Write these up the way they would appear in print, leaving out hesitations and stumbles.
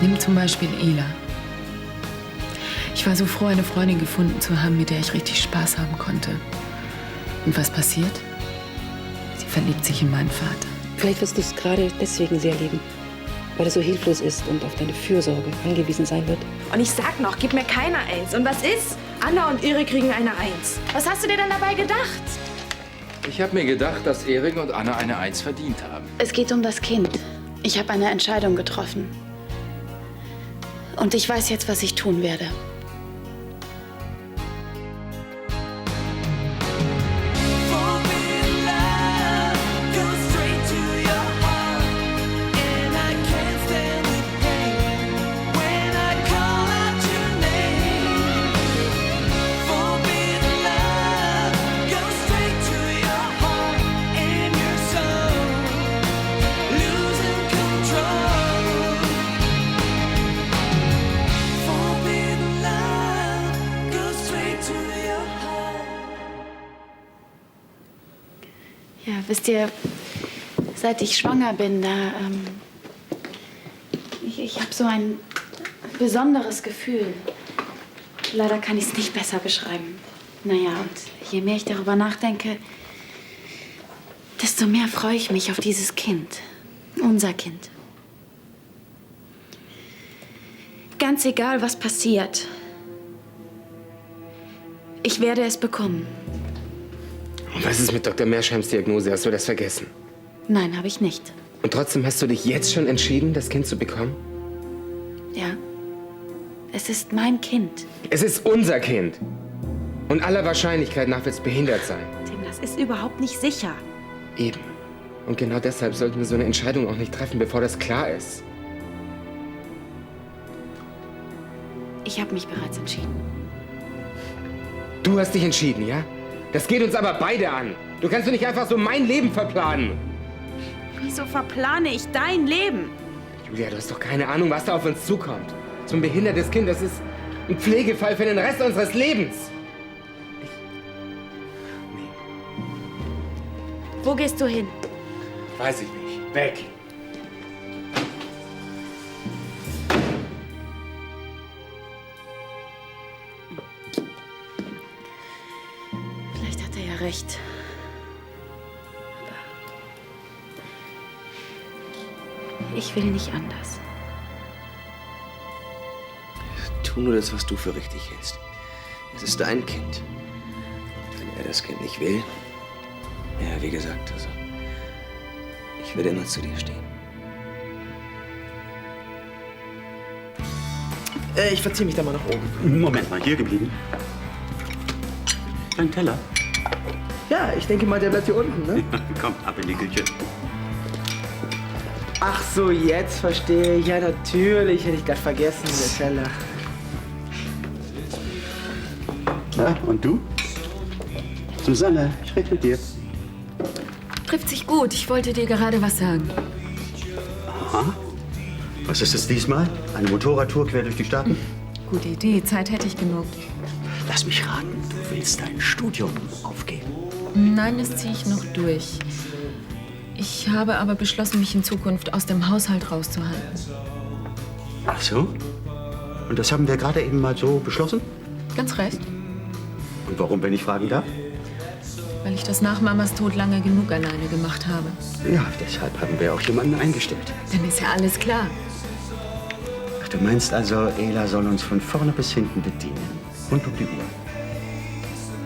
Nimm zum Beispiel Ela. Ich war so froh, eine Freundin gefunden zu haben, mit der ich richtig Spaß haben konnte. Und was passiert? Sie verliebt sich in meinen Vater. Vielleicht wirst du es gerade deswegen sehr lieben, weil er so hilflos ist und auf deine Fürsorge angewiesen sein wird. Und ich sag noch, gib mir keine Eins. Und was ist? Anna und Erik kriegen eine Eins. Was hast du dir denn dabei gedacht? Ich habe mir gedacht, dass Erik und Anna eine Eins verdient haben. Es geht um das Kind. Ich habe eine Entscheidung getroffen. Und ich weiß jetzt, was ich tun werde. Ja, wisst ihr, seit ich schwanger bin, ich habe so ein besonderes Gefühl. Leider kann ich es nicht besser beschreiben. Naja, und je mehr ich darüber nachdenke, desto mehr freue ich mich auf dieses Kind. Unser Kind. Ganz egal, was passiert. Ich werde es bekommen. Und was ist mit Dr. Meersheims Diagnose? Hast du das vergessen? Nein, habe ich nicht. Und trotzdem hast du dich jetzt schon entschieden, das Kind zu bekommen? Ja. Es ist mein Kind. Es ist unser Kind. Und aller Wahrscheinlichkeit nach wird es behindert sein. Tim, das ist überhaupt nicht sicher. Eben. Und genau deshalb sollten wir so eine Entscheidung auch nicht treffen, bevor das klar ist. Ich habe mich bereits entschieden. Du hast dich entschieden, ja? Das geht uns aber beide an. Du kannst doch nicht einfach so mein Leben verplanen. Wieso verplane ich dein Leben? Julia, du hast doch keine Ahnung, was da auf uns zukommt. So ein behindertes Kind, das ist ein Pflegefall für den Rest unseres Lebens. Wo gehst du hin? Weiß ich nicht. Weg. Vielleicht hat er ja recht. Aber ich will nicht anders. Tu nur das, was du für richtig hältst. Es ist dein Kind. Und wenn er das Kind nicht will, ja, wie gesagt, also, ich werde immer zu dir stehen. Ich verziehe mich da mal nach oben. Moment mal, hier geblieben. Dein Teller? Ja, ich denke mal, der bleibt hier unten, ne? Komm, ab in die Küche. Ach so, jetzt verstehe ich. Ja, natürlich. Hätte ich gerade vergessen, der Teller. Na, und du? Susanne, ich rede mit dir. Trifft sich gut. Ich wollte dir gerade was sagen. Aha. Was ist es diesmal? Eine Motorradtour quer durch die Staaten? Gute Idee. Zeit hätte ich genug. Lass mich raten, du willst dein Studium aufgeben. Nein, das ziehe ich noch durch. Ich habe aber beschlossen, mich in Zukunft aus dem Haushalt rauszuhalten. Ach so? Und das haben wir gerade eben mal so beschlossen? Ganz recht. Und warum, wenn ich fragen darf? Weil ich das nach Mamas Tod lange genug alleine gemacht habe. Ja, deshalb haben wir auch jemanden eingestellt. Dann ist ja alles klar. Ach, du meinst also, Ela soll uns von vorne bis hinten bedienen? Rund um die Uhr.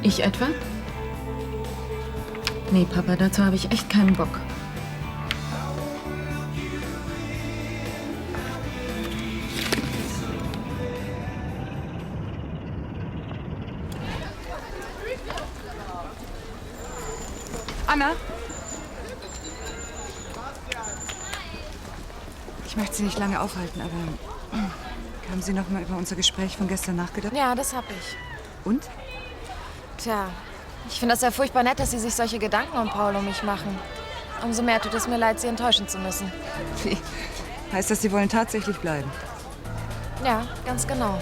Ich etwa? Nee, Papa, dazu habe ich echt keinen Bock. Anna? Ich möchte Sie nicht lange aufhalten, aber haben Sie noch mal über unser Gespräch von gestern nachgedacht? Ja, das hab ich. Und? Tja, ich finde das ja furchtbar nett, dass Sie sich solche Gedanken um Paul und mich machen. Umso mehr tut es mir leid, Sie enttäuschen zu müssen. Wie? Heißt das, Sie wollen tatsächlich bleiben? Ja, ganz genau.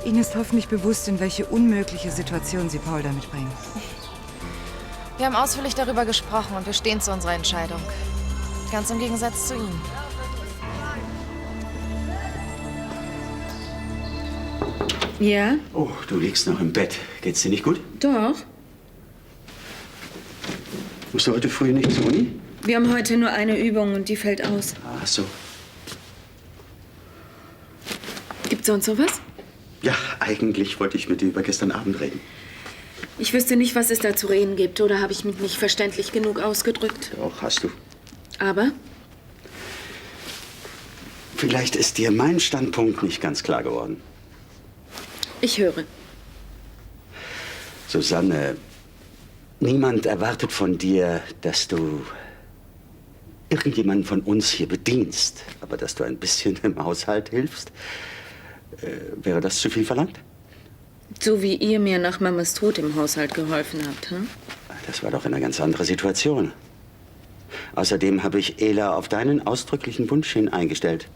Ihnen ist hoffentlich bewusst, in welche unmögliche Situation Sie Paul damit bringen. Wir haben ausführlich darüber gesprochen und wir stehen zu unserer Entscheidung. Ganz im Gegensatz zu Ihnen. Ja? Oh, du liegst noch im Bett. Geht's dir nicht gut? Doch. Musst du heute früh nicht zur Uni? Wir haben heute nur eine Übung und die fällt aus. Ach so. Gibt's sonst sowas? Ja, eigentlich wollte ich mit dir über gestern Abend reden. Ich wüsste nicht, was es da zu reden gibt. Oder habe ich mich nicht verständlich genug ausgedrückt? Doch, hast du. Aber? Vielleicht ist dir mein Standpunkt nicht ganz klar geworden. Ich höre. Susanne, niemand erwartet von dir, dass du irgendjemanden von uns hier bedienst. Aber dass du ein bisschen im Haushalt hilfst, wäre das zu viel verlangt? So wie ihr mir nach Mamas Tod im Haushalt geholfen habt, hm? Das war doch eine ganz andere Situation. Außerdem habe ich Ela auf deinen ausdrücklichen Wunsch hin eingestellt.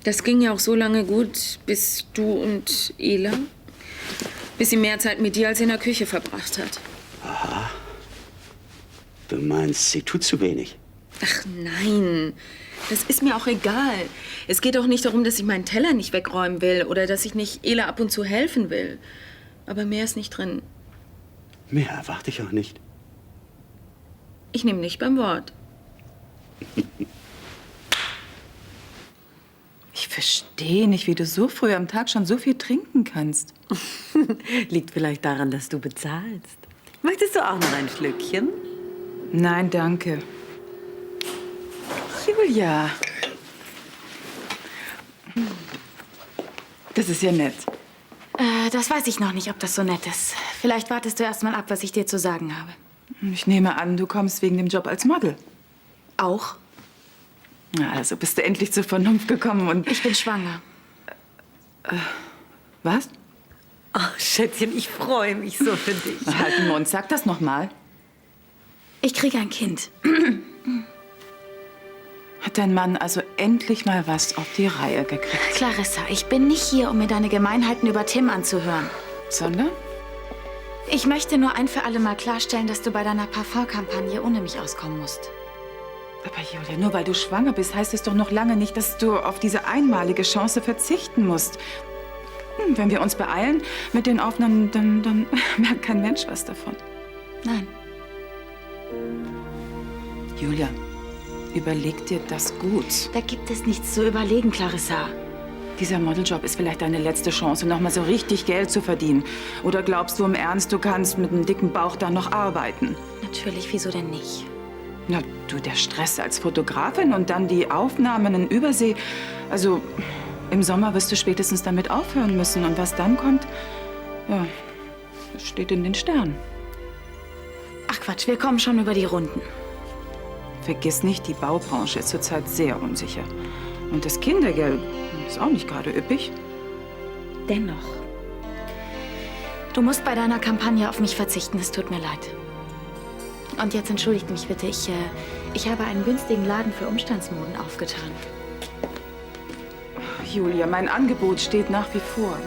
Das ging ja auch so lange gut, bis du und Ela, bis sie mehr Zeit mit dir als in der Küche verbracht hat. Aha. Du meinst, sie tut zu wenig? Ach nein, das ist mir auch egal. Es geht auch nicht darum, dass ich meinen Teller nicht wegräumen will oder dass ich nicht Ela ab und zu helfen will. Aber mehr ist nicht drin. Mehr erwarte ich auch nicht. Ich nehme nicht beim Wort. Ich verstehe nicht, wie du so früh am Tag schon so viel trinken kannst. Liegt vielleicht daran, dass du bezahlst. Möchtest du auch noch ein Schlückchen? Nein, danke. Julia. Das ist ja nett. Das weiß ich noch nicht, ob das so nett ist. Vielleicht wartest du erst mal ab, was ich dir zu sagen habe. Ich nehme an, du kommst wegen dem Job als Model. Auch? Na, also bist du endlich zur Vernunft gekommen und... Ich bin schwanger. Was? Ach, Schätzchen, ich freue mich so für dich. Na, halt den Mund, sag das noch mal. Ich kriege ein Kind. Hat dein Mann also endlich mal was auf die Reihe gekriegt? Clarissa, ich bin nicht hier, um mir deine Gemeinheiten über Tim anzuhören. Sondern? Ich möchte nur ein für alle Mal klarstellen, dass du bei deiner Parfumkampagne ohne mich auskommen musst. Aber Julia, nur weil du schwanger bist, heißt es doch noch lange nicht, dass du auf diese einmalige Chance verzichten musst. Wenn wir uns beeilen mit den Aufnahmen, dann merkt kein Mensch was davon. Nein. Julia, überleg dir das gut. Da gibt es nichts zu überlegen, Clarissa. Dieser Modeljob ist vielleicht deine letzte Chance, noch mal so richtig Geld zu verdienen. Oder glaubst du im Ernst, du kannst mit einem dicken Bauch da noch arbeiten? Natürlich, wieso denn nicht? Na, du, der Stress als Fotografin und dann die Aufnahmen in Übersee. Also, im Sommer wirst du spätestens damit aufhören müssen. Und was dann kommt, ja, das steht in den Sternen. Ach Quatsch, wir kommen schon über die Runden. Vergiss nicht, die Baubranche ist zurzeit sehr unsicher. Und das Kindergeld ist auch nicht gerade üppig. Dennoch. Du musst bei deiner Kampagne auf mich verzichten, es tut mir leid. Und jetzt entschuldigt mich bitte, ich habe einen günstigen Laden für Umstandsmoden aufgetan. Julia, mein Angebot steht nach wie vor.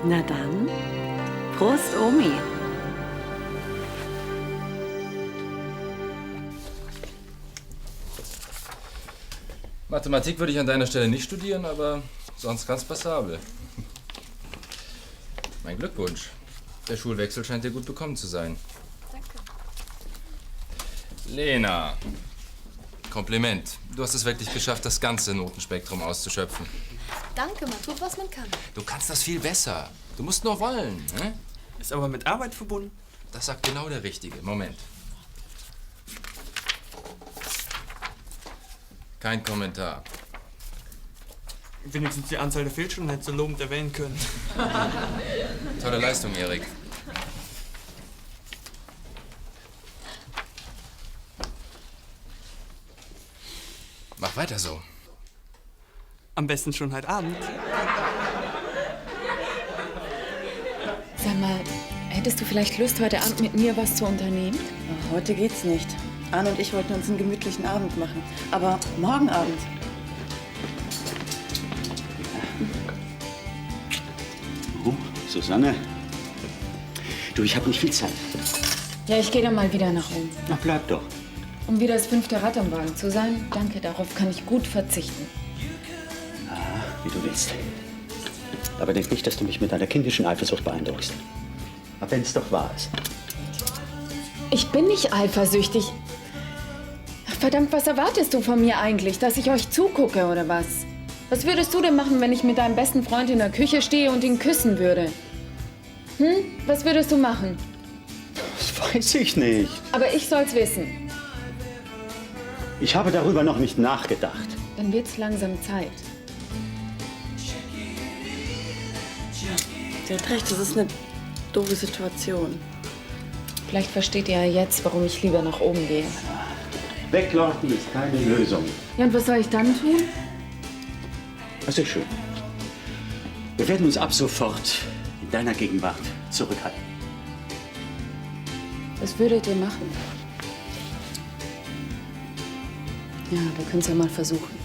Na dann, Prost, Omi. Mathematik würde ich an deiner Stelle nicht studieren, aber sonst ganz passabel. Mein Glückwunsch. Der Schulwechsel scheint dir gut bekommen zu sein. Danke. Lena, Kompliment. Du hast es wirklich geschafft, das ganze Notenspektrum auszuschöpfen. Danke, man tut, was man kann. Du kannst das viel besser. Du musst nur wollen. Ne? Ist aber mit Arbeit verbunden. Das sagt genau der Richtige. Moment. Kein Kommentar. Wenigstens die Anzahl der Fehlstunden hättest du lobend erwähnen können. Tolle Leistung, Erik. Mach weiter so. Am besten schon heute Abend. Sag mal, hättest du vielleicht Lust, heute Abend mit mir was zu unternehmen? Ach, heute geht's nicht. Anne und ich wollten uns einen gemütlichen Abend machen. Aber morgen Abend. Oh, Susanne. Du, ich habe nicht viel Zeit. Ja, ich gehe dann mal wieder nach oben. Na, bleib doch. Um wieder das 5. Rad am Wagen zu sein? Danke, darauf kann ich gut verzichten. Wie du willst. Aber denk nicht, dass du mich mit deiner kindischen Eifersucht beeindruckst. Aber wenn es doch wahr ist. Ich bin nicht eifersüchtig. Ach, verdammt, was erwartest du von mir eigentlich? Dass ich euch zugucke oder was? Was würdest du denn machen, wenn ich mit deinem besten Freund in der Küche stehe und ihn küssen würde? Was würdest du machen? Das weiß ich nicht. Aber ich soll's wissen. Ich habe darüber noch nicht nachgedacht. Dann wird's langsam Zeit. Sie hat recht, das ist eine doofe Situation. Vielleicht versteht ihr ja jetzt, warum ich lieber nach oben gehe. Weglaufen ist keine Lösung. Ja, und was soll ich dann tun? Das ist schön. Wir werden uns ab sofort in deiner Gegenwart zurückhalten. Was würdet ihr machen? Ja, wir können es ja mal versuchen.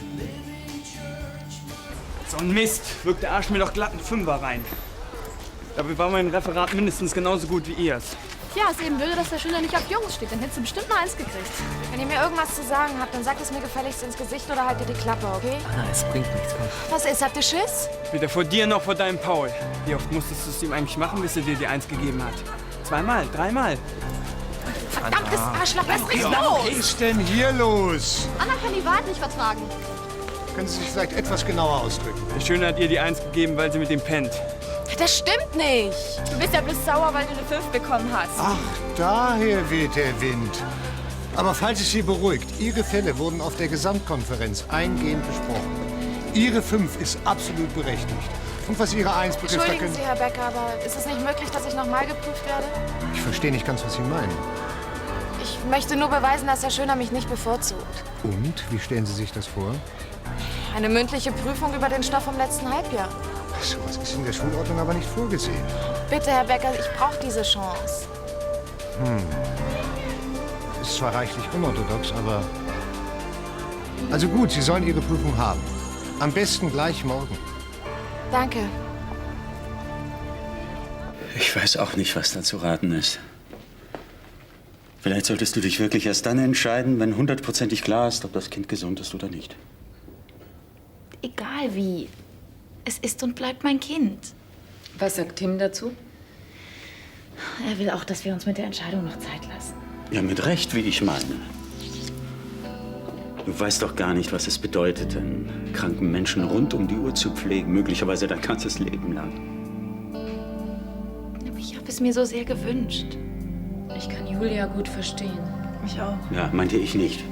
So ein Mist. Wirkt der Arsch mir doch glatt einen Fünfer rein. Dabei war mein Referat mindestens genauso gut wie ihrs. Ja, ist eben blöd, dass der Schüler nicht auf Jungs steht. Dann hättest du bestimmt eine 1 gekriegt. Wenn ihr mir irgendwas zu sagen habt, dann sagt es mir gefälligst ins Gesicht oder haltet die Klappe, okay? Anna, es bringt nichts. Komm. Was ist? Habt ihr Schiss? Weder vor dir noch vor deinem Paul. Wie oft musstest du es ihm eigentlich machen, bis er dir die 1 gegeben hat? 2-mal, 3-mal. Verdammtes Arschloch, lass mich Was los! ist denn hier los? Anna kann die Wahrheit nicht vertragen. Können Sie sich vielleicht etwas genauer ausdrücken? Der Schöne hat ihr die 1 gegeben, weil sie mit ihm pennt. Das stimmt nicht. Du bist ja bloß sauer, weil du eine 5 bekommen hast. Ach, daher weht der Wind. Aber falls es Sie beruhigt, Ihre Fälle wurden auf der Gesamtkonferenz eingehend besprochen. Ihre 5 ist absolut berechtigt. Und was Ihre 1 betrifft, da Entschuldigen können... Sie, Herr Becker, aber ist es nicht möglich, dass ich nochmal geprüft werde? Ich verstehe nicht ganz, was Sie meinen. Ich möchte nur beweisen, dass Herr Schöner mich nicht bevorzugt. Und? Wie stellen Sie sich das vor? Eine mündliche Prüfung über den Stoff vom letzten Halbjahr. Ach, sowas ist in der Schulordnung aber nicht vorgesehen. Bitte, Herr Becker, ich brauche diese Chance. Ist zwar reichlich unorthodox, aber... Also gut, Sie sollen Ihre Prüfung haben. Am besten gleich morgen. Danke. Ich weiß auch nicht, was da zu raten ist. Vielleicht solltest du dich wirklich erst dann entscheiden, wenn 100%ig klar ist, ob das Kind gesund ist oder nicht. Egal wie. Es ist und bleibt mein Kind. Was sagt Tim dazu? Er will auch, dass wir uns mit der Entscheidung noch Zeit lassen. Ja, mit Recht, wie ich meine. Du weißt doch gar nicht, was es bedeutet, einen kranken Menschen rund um die Uhr zu pflegen, möglicherweise dein ganzes Leben lang. Aber ich habe es mir so sehr gewünscht. Ich kann Julia gut verstehen. Ich auch. Ja, meinte ich nicht.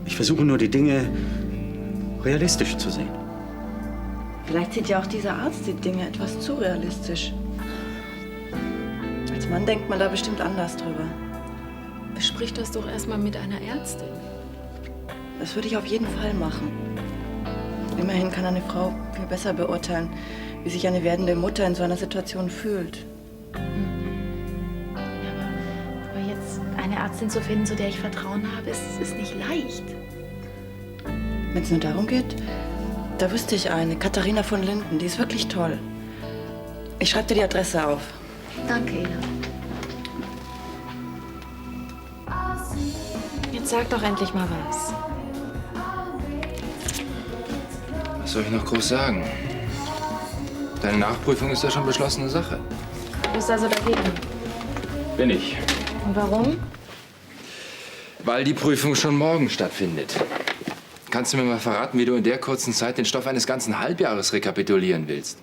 Ich versuche nur, die Dinge realistisch zu sehen. Vielleicht sieht ja auch dieser Arzt die Dinge etwas zu realistisch. Als Mann denkt man da bestimmt anders drüber. Besprich das doch erstmal mit einer Ärztin. Das würde ich auf jeden Fall machen. Immerhin kann eine Frau viel besser beurteilen, wie sich eine werdende Mutter in so einer Situation fühlt. Aber jetzt eine Ärztin zu finden, zu der ich Vertrauen habe, ist nicht leicht. Wenn es nur darum geht, da wüsste ich eine, Katharina von Linden, die ist wirklich toll. Ich schreibe dir die Adresse auf. Danke, Ela. Jetzt sag doch endlich mal was. Was soll ich noch groß sagen? Deine Nachprüfung ist ja schon beschlossene Sache. Du bist also dagegen. Bin ich. Und warum? Weil die Prüfung schon morgen stattfindet. Kannst du mir mal verraten, wie du in der kurzen Zeit den Stoff eines ganzen Halbjahres rekapitulieren willst?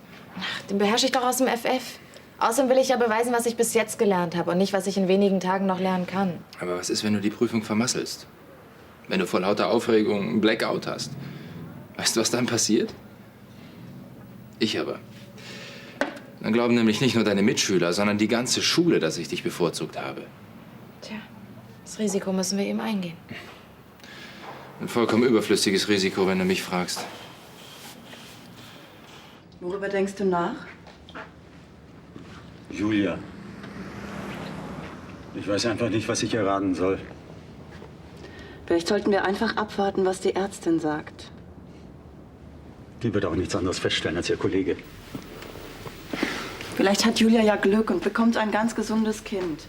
Den beherrsche ich doch aus dem FF. Außerdem will ich ja beweisen, was ich bis jetzt gelernt habe und nicht, was ich in wenigen Tagen noch lernen kann. Aber was ist, wenn du die Prüfung vermasselst? Wenn du vor lauter Aufregung einen Blackout hast? Weißt du, was dann passiert? Ich aber. Dann glauben nämlich nicht nur deine Mitschüler, sondern die ganze Schule, dass ich dich bevorzugt habe. Tja, das Risiko müssen wir eben eingehen. Ein vollkommen überflüssiges Risiko, wenn du mich fragst. Worüber denkst du nach? Julia. Ich weiß einfach nicht, was ich erraten soll. Vielleicht sollten wir einfach abwarten, was die Ärztin sagt. Die wird auch nichts anderes feststellen als ihr Kollege. Vielleicht hat Julia ja Glück und bekommt ein ganz gesundes Kind.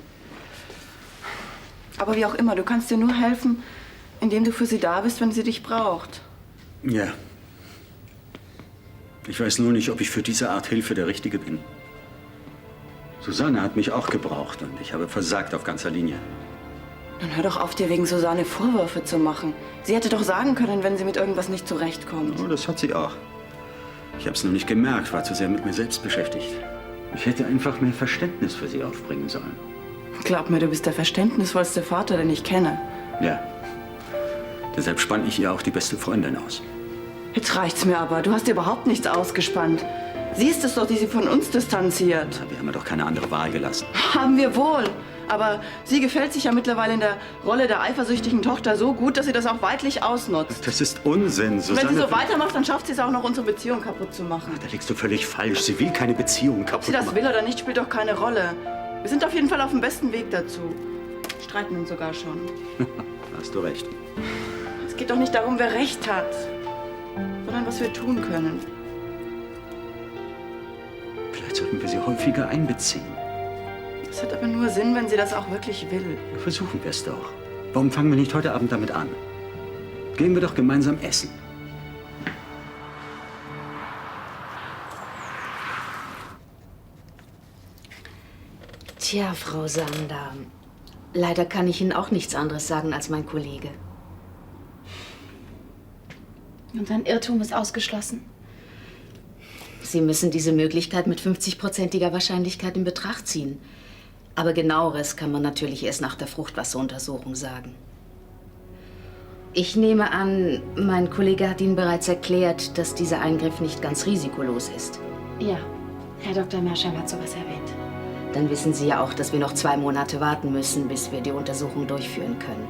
Aber wie auch immer, du kannst dir nur helfen, indem du für sie da bist, wenn sie dich braucht. Ja. Ich weiß nur nicht, ob ich für diese Art Hilfe der Richtige bin. Susanne hat mich auch gebraucht und ich habe versagt auf ganzer Linie. Dann hör doch auf, dir wegen Susanne Vorwürfe zu machen. Sie hätte doch sagen können, wenn sie mit irgendwas nicht zurechtkommt. Oh, das hat sie auch. Ich habe es nur nicht gemerkt, war zu sehr mit mir selbst beschäftigt. Ich hätte einfach mehr Verständnis für sie aufbringen sollen. Glaub mir, du bist der verständnisvollste Vater, den ich kenne. Ja. Deshalb spann ich ihr auch die beste Freundin aus. Jetzt reicht's mir aber. Du hast dir überhaupt nichts ausgespannt. Sie ist es doch, die sie von uns distanziert. Wir haben ihr doch keine andere Wahl gelassen. Haben wir wohl. Aber sie gefällt sich ja mittlerweile in der Rolle der eifersüchtigen Tochter so gut, dass sie das auch weidlich ausnutzt. Das ist Unsinn, Susanne. Wenn sie so weitermacht, dann schafft sie es auch noch, unsere Beziehung kaputt zu machen. Da liegst du völlig falsch. Sie will keine Beziehung kaputt Ob sie das machen. will oder nicht, spielt doch keine Rolle. Wir sind auf jeden Fall auf dem besten Weg dazu. Streiten uns sogar schon. Hast du recht. Es geht doch nicht darum, wer recht hat, sondern was wir tun können. Vielleicht sollten wir sie häufiger einbeziehen. Das hat aber nur Sinn, wenn sie das auch wirklich will. Versuchen wir es doch. Warum fangen wir nicht heute Abend damit an? Gehen wir doch gemeinsam essen. Tja, Frau Sander, leider kann ich Ihnen auch nichts anderes sagen als mein Kollege. Und ein Irrtum ist ausgeschlossen. Sie müssen diese Möglichkeit mit 50%iger Wahrscheinlichkeit in Betracht ziehen. Aber Genaueres kann man natürlich erst nach der Fruchtwasseruntersuchung sagen. Ich nehme an, mein Kollege hat Ihnen bereits erklärt, dass dieser Eingriff nicht ganz risikolos ist. Ja, Herr Dr. Merschheim hat sowas erwähnt. Dann wissen Sie ja auch, dass wir noch 2 Monate warten müssen, bis wir die Untersuchung durchführen können.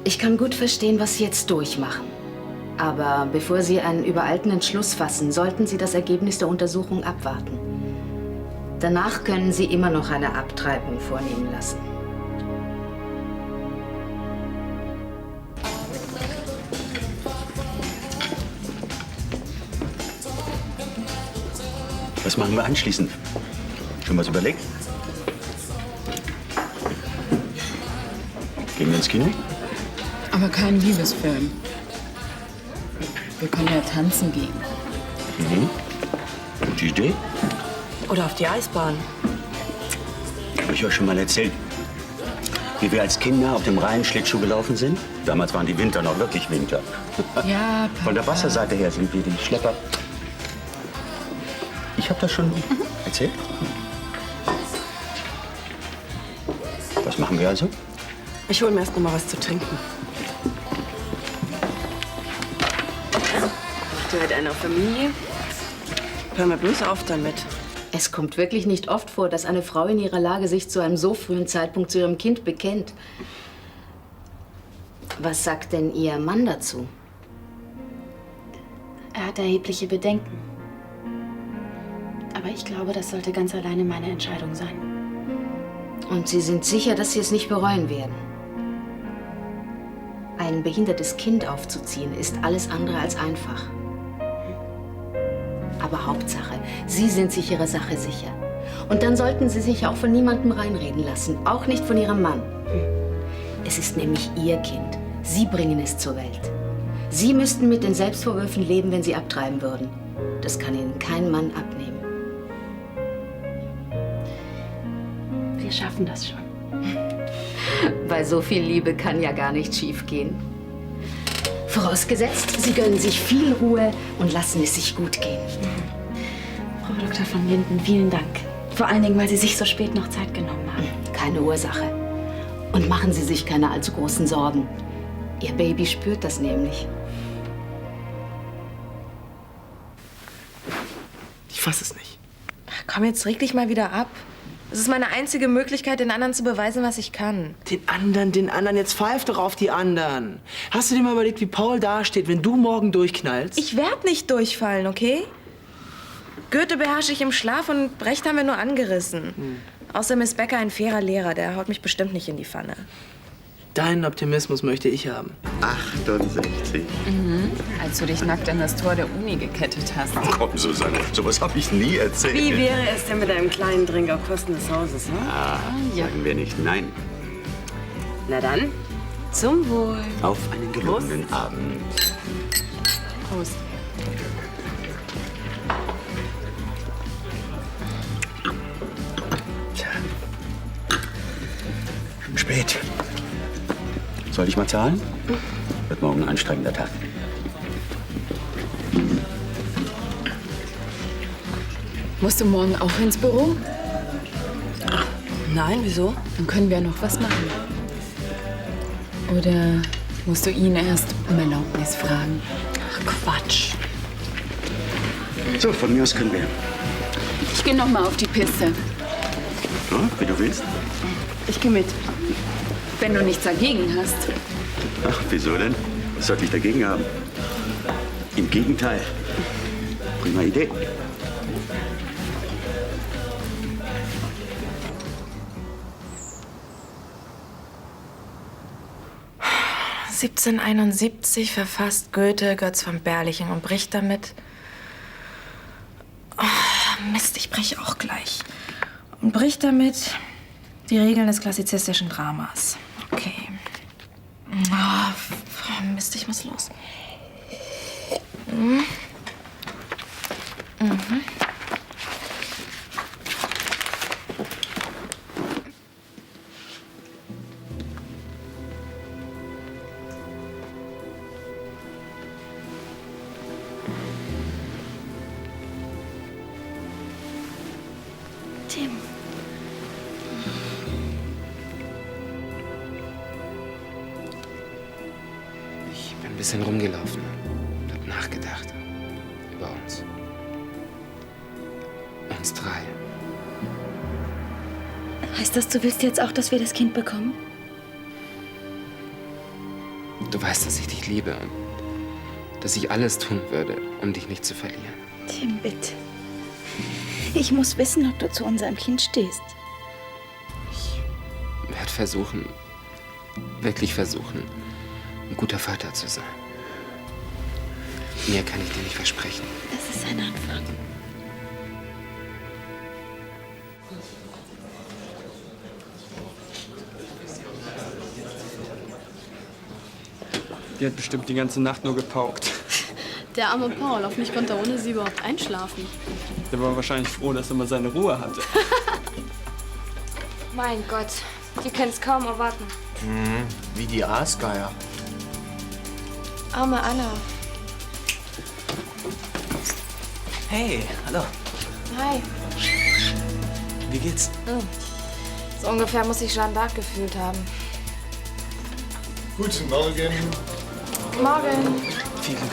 Ich kann gut verstehen, was Sie jetzt durchmachen. Aber bevor Sie einen übereilten Entschluss fassen, sollten Sie das Ergebnis der Untersuchung abwarten. Danach können Sie immer noch eine Abtreibung vornehmen lassen. Was machen wir anschließend? Schon was überlegt? Gehen wir ins Kino? Aber kein Liebesfilm. Wir können ja tanzen gehen. Mhm. Gute Idee. Oder auf die Eisbahn. Habe ich euch schon mal erzählt, wie wir als Kinder auf dem Rhein Schlittschuh gelaufen sind? Damals waren die Winter noch wirklich Winter. Ja, Papa. Von der Wasserseite her sind wir die Schlepper. Ich habe das schon erzählt. Was machen wir also? Ich hole mir erst noch mal was zu trinken. Macht ihr heute eine Familie? Hör mir bloß auf damit. Es kommt wirklich nicht oft vor, dass eine Frau in ihrer Lage sich zu einem so frühen Zeitpunkt zu ihrem Kind bekennt. Was sagt denn Ihr Mann dazu? Er hat erhebliche Bedenken. Aber ich glaube, das sollte ganz alleine meine Entscheidung sein. Und Sie sind sicher, dass Sie es nicht bereuen werden? Ein behindertes Kind aufzuziehen ist alles andere als einfach. Aber Hauptsache, Sie sind sich Ihrer Sache sicher. Und dann sollten Sie sich auch von niemandem reinreden lassen, auch nicht von Ihrem Mann. Es ist nämlich Ihr Kind. Sie bringen es zur Welt. Sie müssten mit den Selbstvorwürfen leben, wenn Sie abtreiben würden. Das kann Ihnen kein Mann abnehmen. Wir schaffen das schon. Bei so viel Liebe kann ja gar nicht schiefgehen. Vorausgesetzt, Sie gönnen sich viel Ruhe und lassen es sich gut gehen. Frau Dr. von Linden, vielen Dank. Vor allen Dingen, weil Sie sich so spät noch Zeit genommen haben. Keine Ursache. Und machen Sie sich keine allzu großen Sorgen. Ihr Baby spürt das nämlich. Ich fass es nicht. Komm, jetzt reg dich mal wieder ab. Es ist meine einzige Möglichkeit, den anderen zu beweisen, was ich kann. Den anderen. Jetzt pfeif doch auf die anderen. Hast du dir mal überlegt, wie Paul dasteht, wenn du morgen durchknallst? Ich werd nicht durchfallen, okay? Goethe beherrsche ich im Schlaf und Brecht haben wir nur angerissen. Außerdem ist Becker ein fairer Lehrer, der haut mich bestimmt nicht in die Pfanne. Deinen Optimismus möchte ich haben. 68. Als du dich nackt an das Tor der Uni gekettet hast. Ach komm, Susanne, sowas habe ich nie erzählt. Wie wäre es denn mit einem kleinen Drink auf Kosten des Hauses, ne? Sagen wir nicht nein. Na dann, zum Wohl. Auf einen gelungenen Abend. Prost. Spät. Soll ich mal zahlen? Wird morgen ein anstrengender Tag. Musst du morgen auch ins Büro? Nein, wieso? Dann können wir noch was machen. Oder musst du ihn erst um Erlaubnis fragen? Ach, Quatsch. So, von mir aus können wir. Ich gehe noch mal auf die Piste. So, wie du willst. Ich gehe mit. Wenn du nichts dagegen hast. Ach, wieso denn? Was sollte ich dagegen haben? Im Gegenteil. Prima Idee. (1771) verfasst Goethe Götz von Berlichingen und bricht damit... Oh, Mist, ich breche auch gleich. Und bricht damit die Regeln des klassizistischen Dramas. Okay. Oh, Mist, ich muss los. Mhm. Tim. Ich bin ein bisschen rumgelaufen und hab nachgedacht. Über uns. Uns drei. Heißt das, du willst jetzt auch, dass wir das Kind bekommen? Du weißt, dass ich dich liebe und dass ich alles tun würde, um dich nicht zu verlieren. Tim, bitte. Ich muss wissen, ob du zu unserem Kind stehst. Ich werde versuchen, wirklich versuchen, ein guter Vater zu sein. Mehr kann ich dir nicht versprechen. Das ist ein Anfang. Die hat bestimmt die ganze Nacht nur gepaukt. Der arme Paul, auf mich konnte er ohne sie überhaupt einschlafen. Der war wahrscheinlich froh, dass er mal seine Ruhe hatte. Mein Gott, ihr könnt es kaum erwarten. Wie die Aasgeier. Arme Anna. Hey, hallo. Hi. Wie geht's? So ungefähr muss sich Jeanne d'Arc gefühlt haben. Guten Morgen. Morgen. Viel Glück.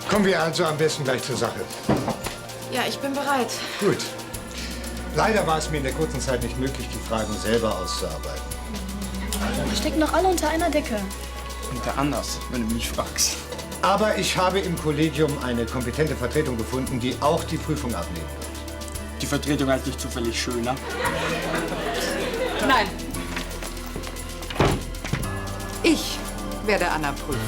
Kommen wir also am besten gleich zur Sache. Ja, ich bin bereit. Gut. Leider war es mir in der kurzen Zeit nicht möglich, die Fragen selber auszuarbeiten. Wir stecken noch alle unter einer Decke. Unter anders, wenn du mich fragst. Aber ich habe im Kollegium eine kompetente Vertretung gefunden, die auch die Prüfung abnehmen wird. Die Vertretung heißt nicht zufällig schöner. Nein. Ich werde Anna prüfen.